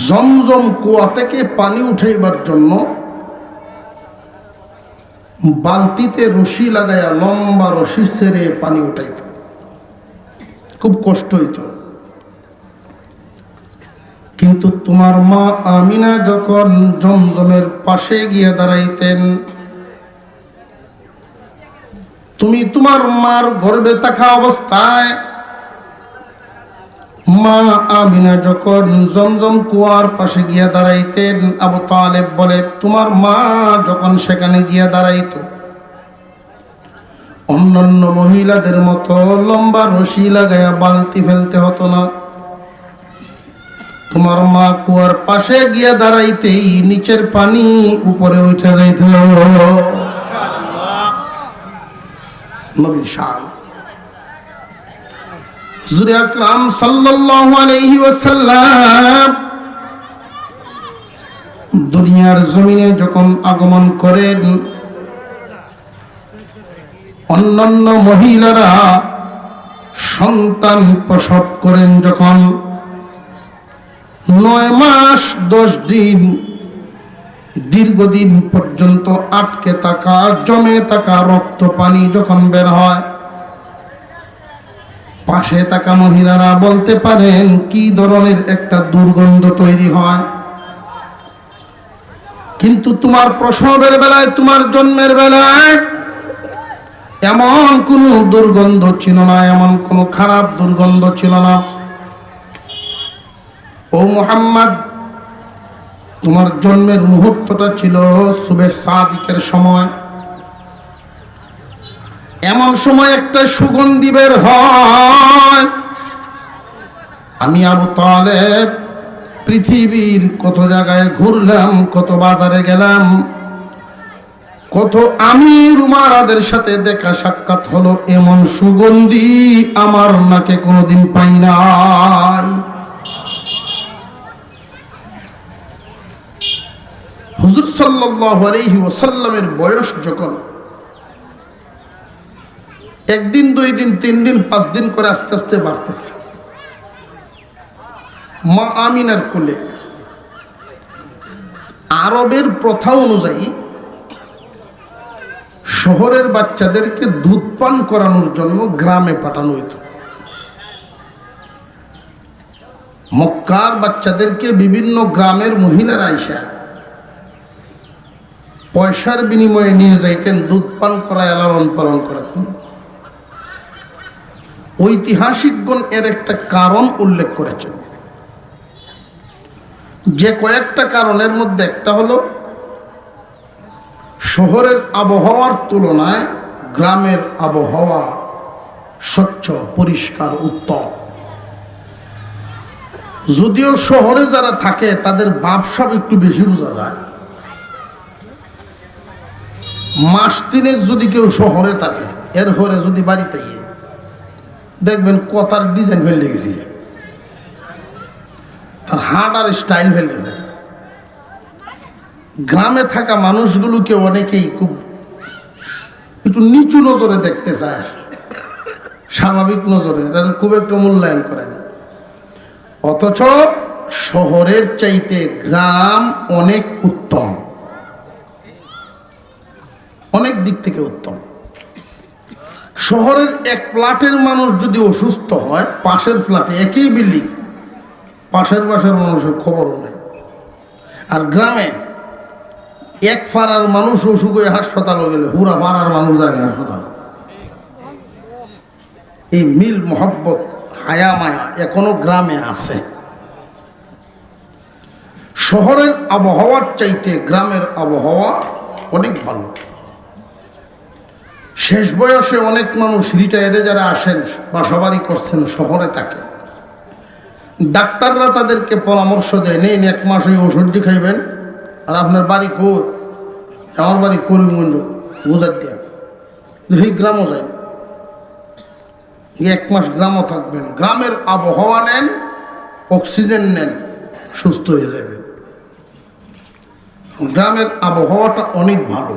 জমজম কুয়া থেকে পানি উঠাইবার জন্য বালতিতে রশি লাগাইয়া লম্বা রশি ছেড়ে পানি উঠাইত, খুব কষ্ট হইত। কিন্তু তোমার মা আমিনা যখন জমজমের পাশে গিয়ে দাঁড়াইতেন, তুমি তোমার মার গর্ভে থাকা অবস্থায় মা আমিনা যখন জমজম কুয়ার পাশে গিয়া দাঁড়াইতেন, আবু তালেব বলে তোমার মা যখন সেখানে গিয়া দাঁড়াইতো, অন্যান্য মহিলাদের মতো লম্বা রশি লাগায়া বালতি ফেলতে হতো না। তোমার মা কুয়ার পাশে গিয়া দাঁড়াইতেই নিচের পানি উপরে উঠে যাইত। নবীর শান। হুজুর আকরাম সাল্লাল্লাহু আলাইহি ওয়াসাল্লাম দুনিয়ার জমিনে যখন আগমন করেন, অন্যান্য মহিলারা সন্তান প্রসব করেন যখন 9 মাস 10 দিন দীর্ঘদিন পর্যন্ত আটকে থাকা জমে থাকা রক্ত পানি যখন বের হয়, পাশে থাকা মহিলারা বলতে পারেন কি ধরনের একটা দুর্গন্ধ তৈরি হয়। কিন্তু তোমার প্রসবের বেলায়, তোমার জন্মের বেলায় এমন কোনো দুর্গন্ধ ছিল না, এমন কোনো খারাপ দুর্গন্ধ ছিল না। ও মুহাম্মদ, তোমার জন্মের মুহূর্তটা ছিল সুবহ সাদিকের সময়। এমন সময় একটা সুগন্ধি বের হয়। আমি আবু তালেব পৃথিবীর কত জায়গায় ঘুরলাম, কত বাজারে গেলাম, কত আমির উমারাদের সাথে দেখা সাক্ষাৎ হলো, এমন সুগন্ধি আমার নাকে কোনোদিন পাই নাই। হুজুর সাল্লাল্লাহু আলাইহি ওয়াসাল্লামের বয়স যখন 1 দিন 2 দিন 3 দিন 5 দিন করে আস্তে আস্তে বাড়তেছে, মা আমিনার কোলে আরবের প্রথা অনুযায়ী শহরের বাচ্চাদেরকে দুধ পান করানোর জন্য গ্রামে পাঠানো হইত। মক্কার বাচ্চাদেরকে বিভিন্ন গ্রামের মহিলারা আইসা পয়সার বিনিময়ে নিয়ে যাইতেন, দুধ পান করায় লালন পালন করাতেন। ঐতিহাসিকগণ এর একটা কারণ উল্লেখ করেছেন, যে কয়েকটা কারণের মধ্যে একটা হলো শহরের আবহাওয়ার তুলনায় গ্রামের আবহাওয়া স্বচ্ছ, পরিষ্কার, উত্তম। যদিও শহরে যারা থাকে তাদের ভাবসাব একটু বেশি বোঝা যায়। মাস 3 যদি কেউ শহরে থাকে, এরপরে যদি বাড়িতে গিয়ে দেখবেন কথার ডিজাইন ফেলে গেছি, তার হাট আর স্টাইল ফেলে যায়। গ্রামে থাকা মানুষগুলোকে অনেকেই খুব একটু নিচু নজরে দেখতে চায়, স্বাভাবিক নজরে, তাদের খুব একটা মূল্যায়ন করে না। অথচ শহরের চাইতে গ্রাম অনেক উত্তম, অনেক দিক থেকে উত্তম। শহরের এক ফ্ল্যাটের মানুষ যদি অসুস্থ হয়, পাশের ফ্ল্যাটে একই বিল্ডিং, পাশের মানুষের খবরও নেই। আর গ্রামে এক পাড়ার মানুষ অসুখ হয়ে হাসপাতালে গেলে পুরা পাড়ার মানুষ যাবে হাসপাতাল। এই মিল, মহব্বত, হায়া মায়া এখনো গ্রামে আছে। শহরের আবহাওয়ার চাইতে গ্রামের আবহাওয়া অনেক ভালো। শেষ বয়সে অনেক মানুষ রিটায়ারে যারা আসেন, বাসাবাড়ি করছেন, শহরে থাকে, ডাক্তাররা তাদেরকে পরামর্শ দেয়, নেন 1 মাস ওই ওষুধটি খাইবেন। আর আপনার বাড়ি কই? আমার বাড়ি করিমগঞ্জ, গুজরাট দিয়া। এই গ্রামও যায়, 1 মাস গ্রামও থাকবেন, গ্রামের আবহাওয়া নেন, অক্সিজেন নেন, সুস্থ হয়ে যাবেন। গ্রামের আবহাওয়াটা অনেক ভালো।